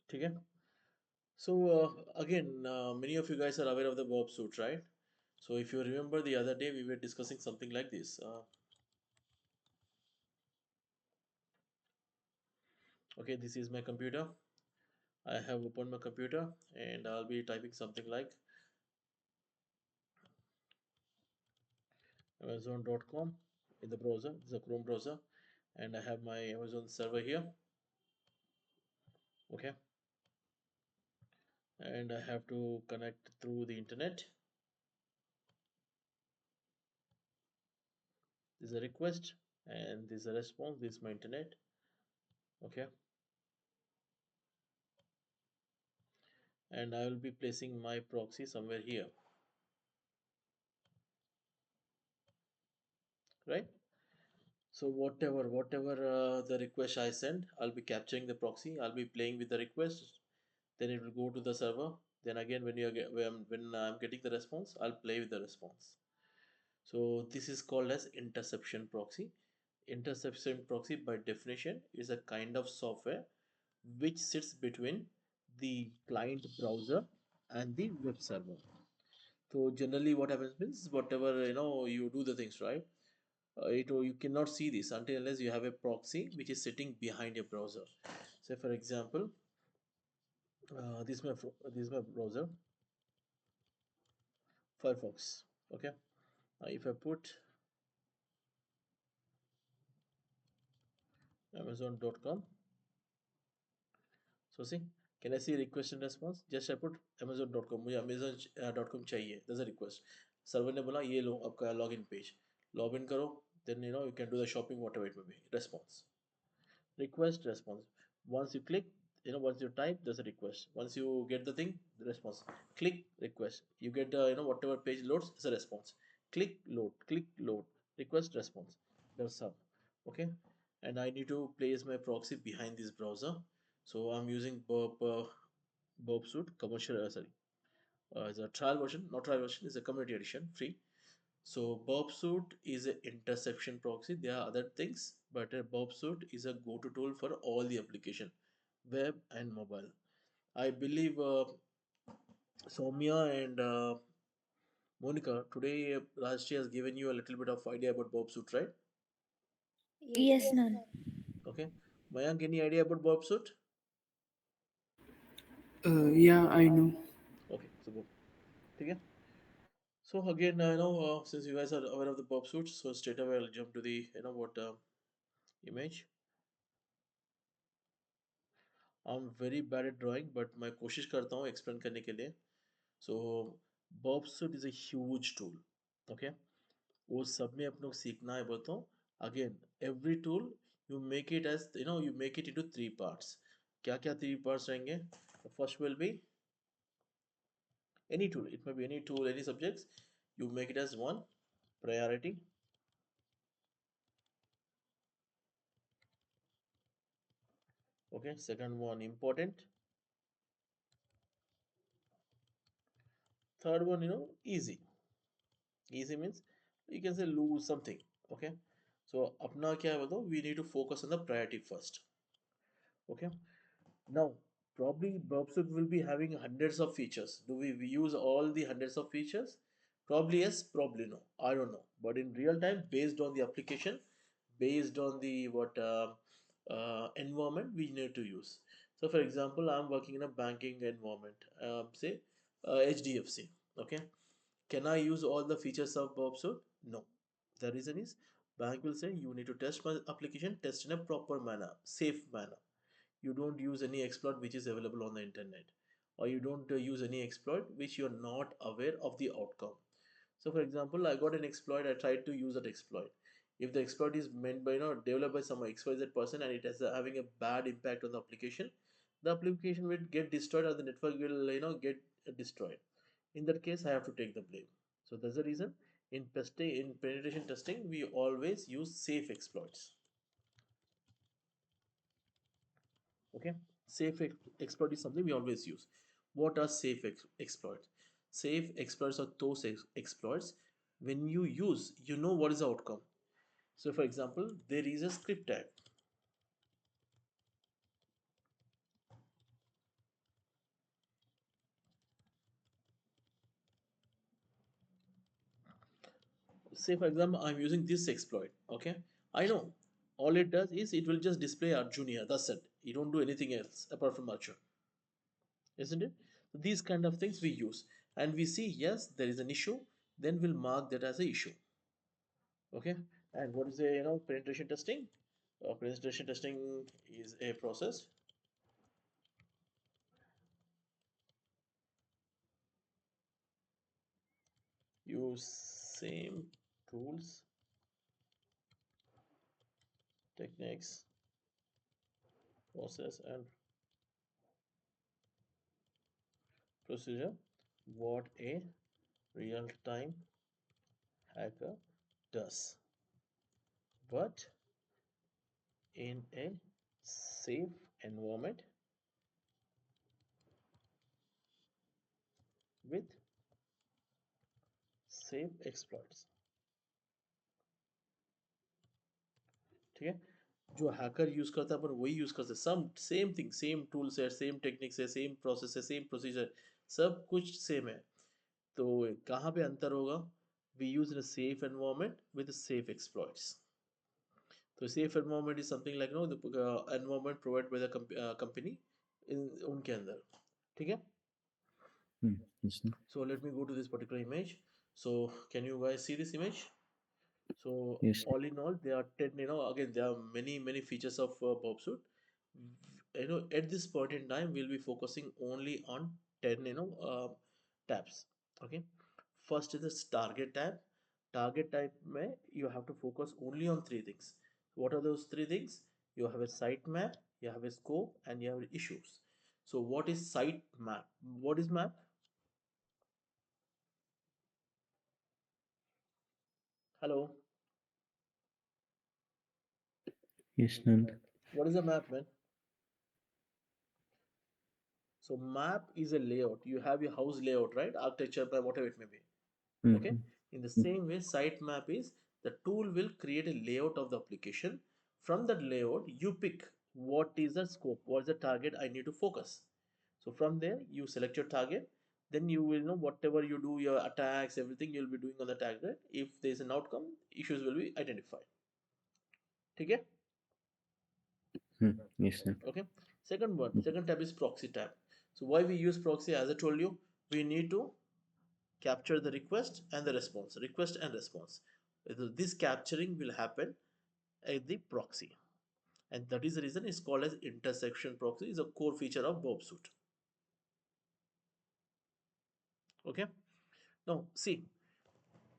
Okay. So again, many of you guys are aware of the Burp Suite, right? So if you remember the other day, we were discussing something like this. Okay, this is my computer. I have opened my computer and I'll be typing something like Amazon.com in the browser. This is a Chrome browser, and I have my Amazon server here. Okay, and I have to connect through the internet. This is a request, and this is a response. This is my internet. Okay, and I will be placing my proxy somewhere here, right? So whatever the request I send, I'll be capturing the proxy. I'll be playing with the request. Then it will go to the server. Then again, when I'm getting the response, I'll play with the response. So this is called as interception proxy. Interception proxy by definition is a kind of software which sits between the client browser and the web server. So generally what happens means whatever you do the things, right? You cannot see this until unless you have a proxy which is sitting behind your browser. Say for example, this is my browser, Firefox. Okay, if I put Amazon.com, so see, can I see request and response? Just I put Amazon.com, मुझे Amazon.com चाहिए. There's a request. Server ने बोला ये लो आपका login page. Login करो, then you can do the shopping whatever it may be. Response. Request response. Once you click, once you type, there's a request. Once you get the thing, the response. Click request. You get whatever page loads is a response. Click load, request response. That's how. Okay, and I need to place my proxy behind this browser. So I'm using Burp Suite commercial. Sorry, it's a trial version, not trial version. It's a community edition, free. So Burp Suite is an interception proxy. There are other things, but Burp Suite is a go-to tool for all the application, web and mobile. I believe Soumya and Monica today Rashti has given you a little bit of idea about Burp Suite, right? Yes, none. Okay. Mayank, any idea about Burp Suite? Yeah, I know. Okay, so go. Okay. So again, since you guys are aware of the Burp Suite, so straight away I'll jump to the what image. I'm very bad at drawing, but मैं कोशिश करता हूँ explain करने के लिए. So Burp Suite is a huge tool. Okay, वो सब में अपनों को सीखना है बताओ. Again, every tool you make it as you make it into three parts. क्या क्या three parts रहेंगे? The first will be any tool. It may be any tool, any subjects. You make it as one priority. Okay, second one important. Third one, easy. Easy means you can say lose something. Okay, so अपना क्या है बताओ? We need to focus on the priority first. Okay. Now, probably Burpsuit will be having hundreds of features. Do we use all the hundreds of features? Probably yes, probably no. I don't know. But in real time, based on the application, based on the what environment we need to use. So, for example, I'm working in a banking environment. Say HDFC. Okay. Can I use all the features of Burpsuit? No. The reason is bank will say you need to test my application, test in a proper manner, safe manner. You don't use any exploit which is available on the internet, or you don't use any exploit which you're not aware of the outcome. So for example, I got an exploit, I tried to use that exploit. If the exploit is meant by developed by some XYZ person and it is having a bad impact on the application will get destroyed or the network will get destroyed. In that case I have to take the blame. So that's the reason in penetration testing we always use safe exploits. Okay, exploit is something we always use. What are exploits? Safe exploits are those exploits when you use, what is the outcome. So for example, there is a script tag. say for example I'm using this exploit, okay, I know all it does is it will just display Arjun here, that's it, you don't do anything else apart from Arjun, isn't it? So these kind of things we use, and we see yes there is an issue, then we'll mark that as a issue. Okay, and what is a penetration testing? Penetration testing is a process. Use same tools, techniques, process, and procedure. What a real-time hacker does, but in a safe environment with safe exploits. ठीक है, जो hacker use करता है अपन वही use करते हैं, सम same thing, same tools है, same techniques है, सेम प्रोसेस है, सेम प्रोसीजर, सब कुछ सेम है. तो कहाँ पे अंतर होगा? We use in a safe environment with safe exploits. So safe environment is something like the environment provided by the company in उनके अंदर. ठीक है? Yes, sir. So let me go to this particular image. So can you guys see this image? So Yes, sir. all in all, there are 10. Again there are many features of Burp Suite. At this point in time, we'll be focusing only on 10 tabs. Okay. First is this target tab. Target type mein you have to focus only on three things. What are those three things? You have a site map, you have a scope, and you have issues. So what is site map? What is map? Hello. Yes, Nand. What is a map, man? So map is a layout. You have your house layout, right? Architecture, whatever it may be. Okay. Mm-hmm. In the same way, sitemap is the tool will create a layout of the application. From that layout, you pick what is the scope, what's the target I need to focus. So from there, you select your target. Then you will know whatever you do, your attacks, everything you'll be doing on the target. If there is an outcome, issues will be identified. Okay. Yes, sir. Okay. Second one, second tab is proxy tab. So why we use proxy? As I told you, we need to capture the request and the response, request and response. This capturing will happen at the proxy, and that is the reason it's called as intersection proxy. Is a core feature of Burp Suite. Okay. Now see,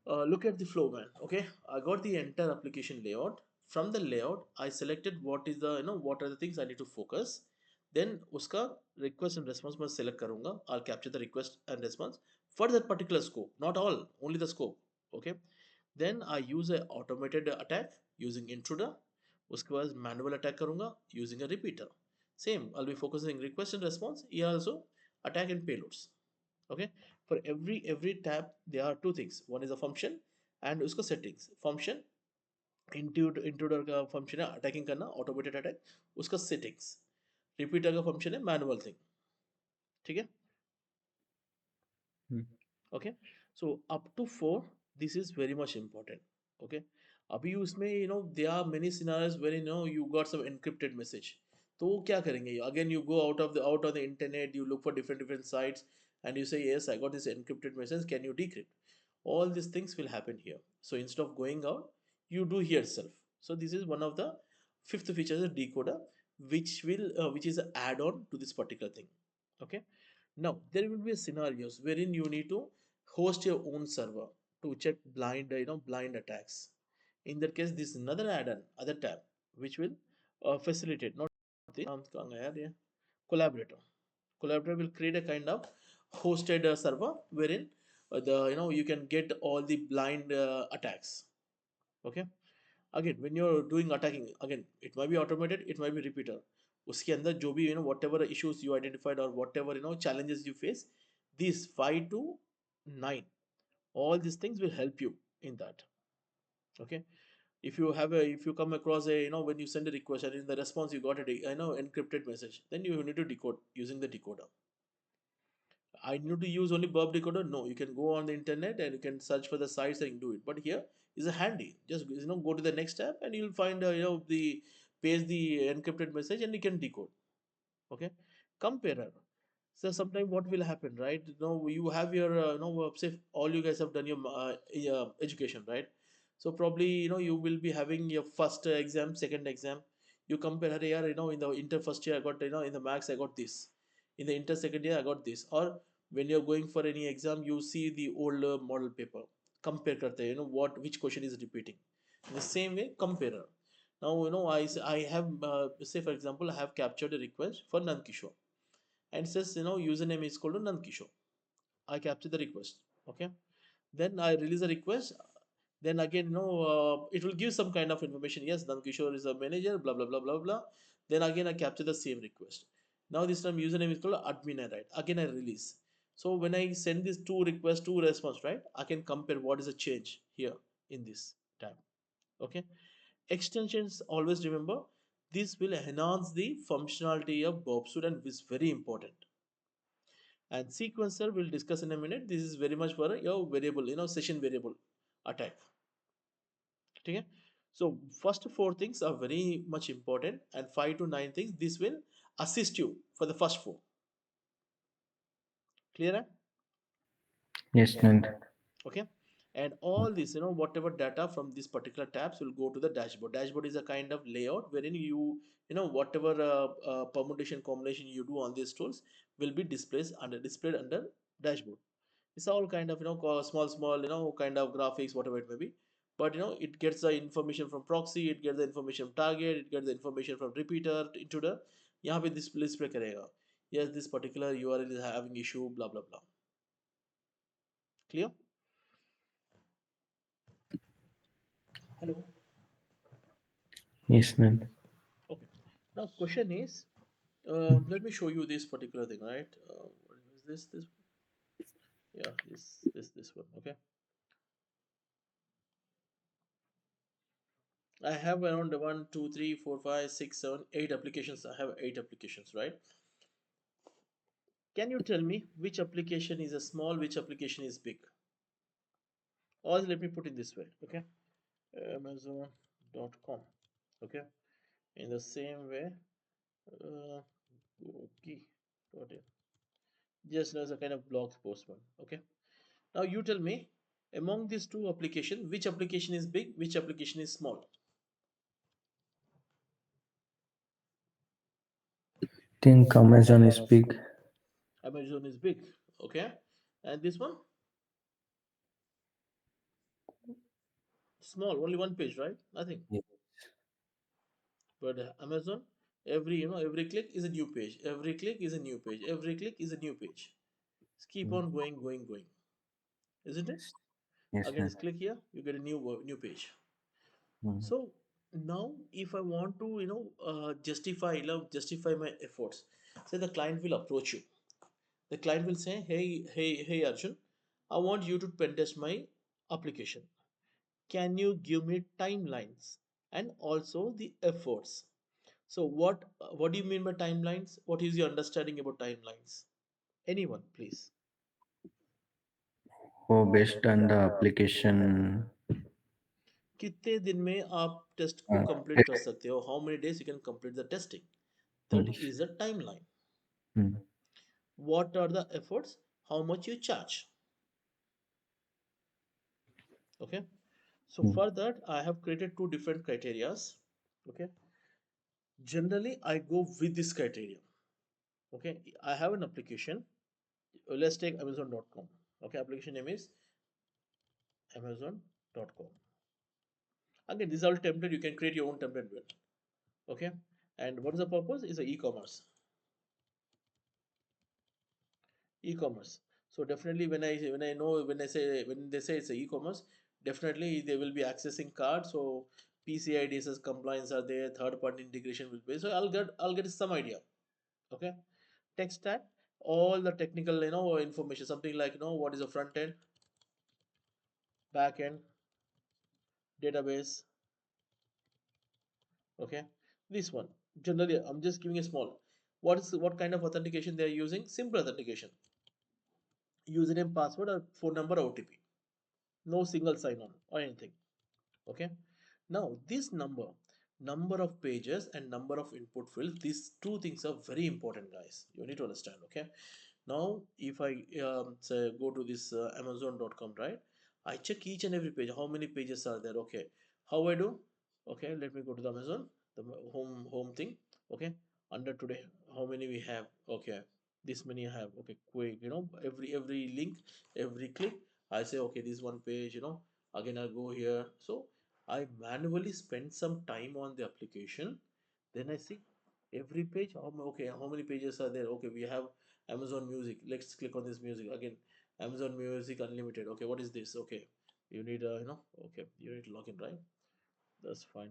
look at the flow, man. Okay, I got the entire application layout. From the layout, I selected what is the what are the things I need to focus. Then uska request and response मैं select करूँगा. I'll capture the request and response for that particular scope, not all, only the scope. Okay. Then I use a automated attack using intruder. उसके बाद manual attack करूँगा using a repeater. Same, I'll be focusing request and response. Here also attack and payloads. Okay, for every tab there are two things. One is a function and उसका settings. Function intruder का function है attacking करना, automated attack. उसका settings. Repeater का function है manual thing. ठीक है? Mm. Okay, so up to 4, this is very much important. Okay, अभी उसमें there are many scenarios where you got some encrypted message. तो वो क्या करेंगे? Again you go out of the internet, you look for different sites, and you say yes I got this encrypted message, can you decrypt? All these things will happen here. So instead of going out, you do here itself. So this is one of the fifth features of decoder, which is an add-on to this particular thing. Okay, now there will be scenarios wherein you need to host your own server to check blind attacks. In that case, this is another add-on, other tab, which will facilitate not the collaborator. Collaborator will create a kind of hosted server wherein the you can get all the blind attacks. Okay. Again, when you're doing attacking, again it might be automated, it might be repeater. उसके अंदर जो भी whatever issues you identified or whatever challenges you face, these 5 to 9, all these things will help you in that. Okay, if you come across a when you send a request and in the response you got a encrypted message, then you need to decode using the decoder. I need to use only burp decoder. No, you can go on the internet and you can search for the sites and do it. But here is a handy. Just go to the next tab and you'll find the paste the encrypted message and you can decode. Okay, comparer. So sometime what will happen, right? You have your say all you guys have done your education, right? So probably you will be having your first exam, second exam. You compare here, in the inter first year I got, in the max I got this, in the inter second year I got this. Or when you're going for any exam, you see the older model paper, compare karte hain, what which question is repeating. In the same way, comparer. Now I have say for example I have captured a request for Nankishore and says username is called to Nankishore. I capture the request. Okay, then I release a request. Then again it will give some kind of information. Yes, Nankishore is a manager, blah blah blah blah blah. Then again I capture the same request. Now this time username is called admin, right? Again I release. So when I send these two requests, two response, right, I can compare what is the change here in this tab. Okay, extensions, always remember, this will enhance the functionality of Burp Suite and is very important. And sequencer we'll discuss in a minute. This is very much for your variable, session variable attack. Okay, so first four things are very much important, and 5 to 9 things this will assist you for the first four. Clear? Yes, Nand. Okay, and all this whatever data from this particular tabs will go to the dashboard. Dashboard is a kind of layout wherein whatever permutation combination you do on these tools will be displayed under dashboard. It's all kind of small kind of graphics, whatever it may be. But it gets the information from proxy, it gets the information from target, it gets the information from repeater into the यहाँ पे display करेगा. Yes, this particular URL is having issue, blah blah blah. Clear? Hello. Yes, Nand. Okay. Now question is, let me show you this particular thing, right? What is this? This, yeah, this one. Okay. I have around 1, 2, 3, 4, 5, 6, 7, 8 applications. I have 8 applications, right? Can you tell me which application is a small, which application is big? Or let me put it this way, okay? Amazon.com, okay? In the same way, uh, okay.in, just as a kind of blog post one, okay? Now you tell me, among these two applications, which application is big, which application is small? Think Amazon is big. Amazon is big, okay? And this one, small, only one page, right? Nothing. Yes. But Amazon, every click is a new page. Every click is a new page. Every click is a new page. Just keep Mm. on going, isn't it? Yes, Again, Nand. just click here, you get a new page. Mm. So now, if I want to, justify my efforts, say the client will approach you. The client will say, hey, Arjun, I want you to pen test my application. Can you give me timelines and also the efforts? So what do you mean by timelines? What is your understanding about timelines? Anyone, please. Oh, based on the application. कितने दिन में आप test को Uh, complete test. कर सकते हो? How many days you can complete the testing? That Mm. is a timeline. Mm. What are the efforts? How much you charge? Okay. So Mm. for that, I have created two different criterias. Okay. Generally, I go with this criteria. Okay. I have an application. Let's take Amazon.com. Okay. Application name is Amazon.com. Again, this is all template. You can create your own template with. Okay. And what is the purpose? Is a e-commerce. E-commerce. So definitely when they say it's a e-commerce, definitely they will be accessing cards. So PCI DSS compliance are there, third party integration will be. So I'll get some idea. Okay. Tech stack, all the technical information, something like what is a front end, back end, database. Okay. This one. Generally I'm just giving a small. What kind of authentication they are using? Simple authentication. username, password, or phone number, OTP. No single sign on or anything. Okay. Now this number of pages and number of input fields, these two things are very important, guys. You need to understand. Okay. Now if I say go to this amazon.com, right, I check each and every page, how many pages are there. Okay, how I do? Okay, let me go to the Amazon, the home thing. Okay, under today, how many we have? Okay, this many I have. Okay, quick, every link, every click, I say okay, this one page, again I go here. So I manually spend some time on the application. Then I see every page. Okay, how many pages are there? Okay, we have Amazon Music. Let's click on this music again. Amazon Music Unlimited. Okay, what is this? Okay, you need okay, you need to log in, right? That's fine.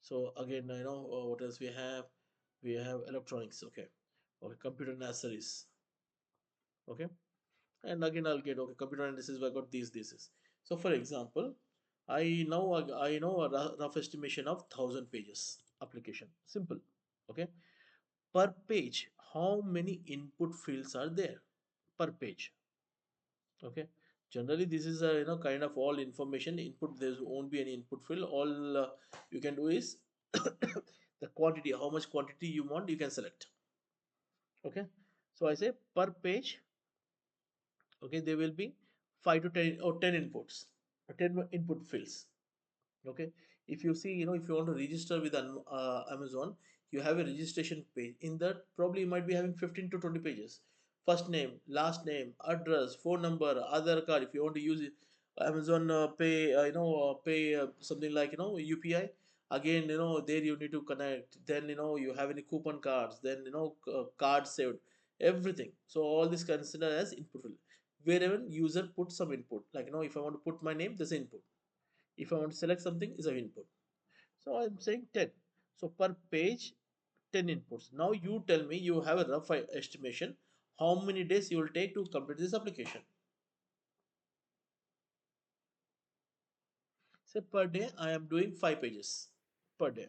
So again, what else we have? We have electronics. Okay, okay, computer accessories. Okay, and again I'll get okay, computer analysis. I got these is. So for example, I know a rough estimation of 1,000 pages application. Simple. Okay, per page, how many input fields are there per page? Okay, generally this is a kind of all information input. There won't be any input field. All you can do is the quantity, how much quantity you want, you can select. Okay, so I say per page. Okay, there will be 5 to 10 or 10 inputs, 10 input fields. Okay, if you see, if you want to register with Amazon, you have a registration page. In that, probably you might be having 15 to 20 pages. First name, last name, address, phone number, other card. If you want to use it, Amazon pay, pay something like UPI. Again, there you need to connect. Then you have any coupon cards. Then cards saved, everything. So all this considered as input field. Wherever user put some input, like if I want to put my name, there's input. If I want to select something, is an input. So I'm saying 10. So per page, 10 inputs. Now you tell me, you have a rough estimation how many days you will take to complete this application. Say per day I am doing 5 pages per day.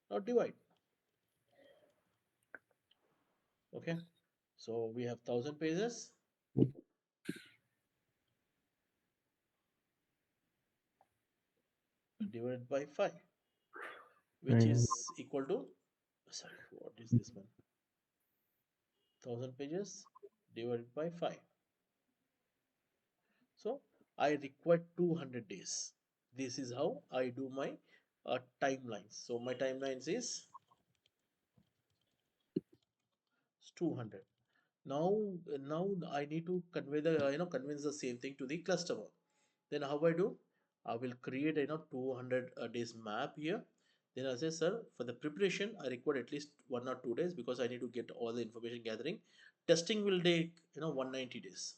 Now divide. Okay. So we have 1,000 pages divided by 5, which Mm. is equal to, sorry, what is this one? 1,000 pages divided by 5. So I require 200 days. This is how I do my timelines. So my timelines is 200. Now I need to convey the convince the same thing to the customer. Then how I do? I will create 200 days map here. Then I say, sir, for the preparation I require at least 1 or 2 days because I need to get all the information gathering. Testing will take 190 days.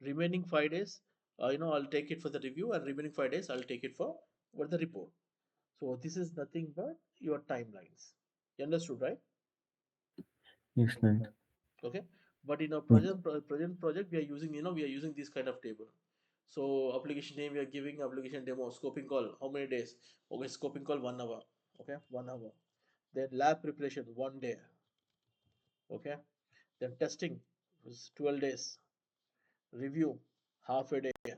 Remaining 5 days, I'll take it for the review, and remaining 5 days I'll take it for the report. So this is nothing but your timelines. You understood, right? Yes, right. Okay. But in our Yes. present project, we are using this kind of table. So application name we are giving, application demo, scoping call, how many days? Okay, scoping call 1 hour. Okay, 1 hour. Then lab preparation 1 day. Okay. Then testing was 12 days. Review half a day.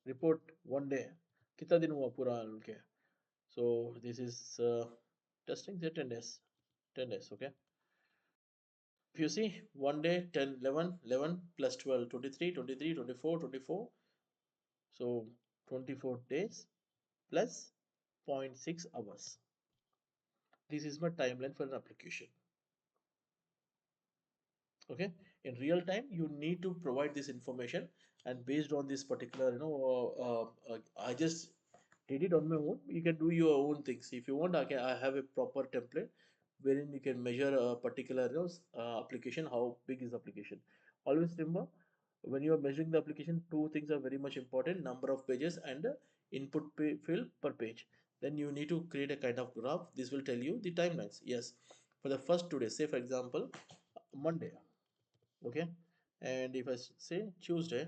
Report 1 day. कितना दिन हुआ पूरा? Okay. So this is testing, say 10 days. 10 days, okay. If you see, 1 day, 10, 11, 11 plus 12, 23, 23, 24, 24. So 24 days plus zero point 0.6 hours. This is my timeline for an application. Okay. In real time, you need to provide this information, and based on this particular, I just did it on my own. You can do your own things if you want. I have a proper template wherein you can measure a particular application, how big is the application. Always remember, when you are measuring the application, two things are very much important: number of pages and input field per page. Then you need to create a kind of graph. This will tell you the timelines. Yes, for the first 2 days, say for example Monday. Okay, and if I say Tuesday,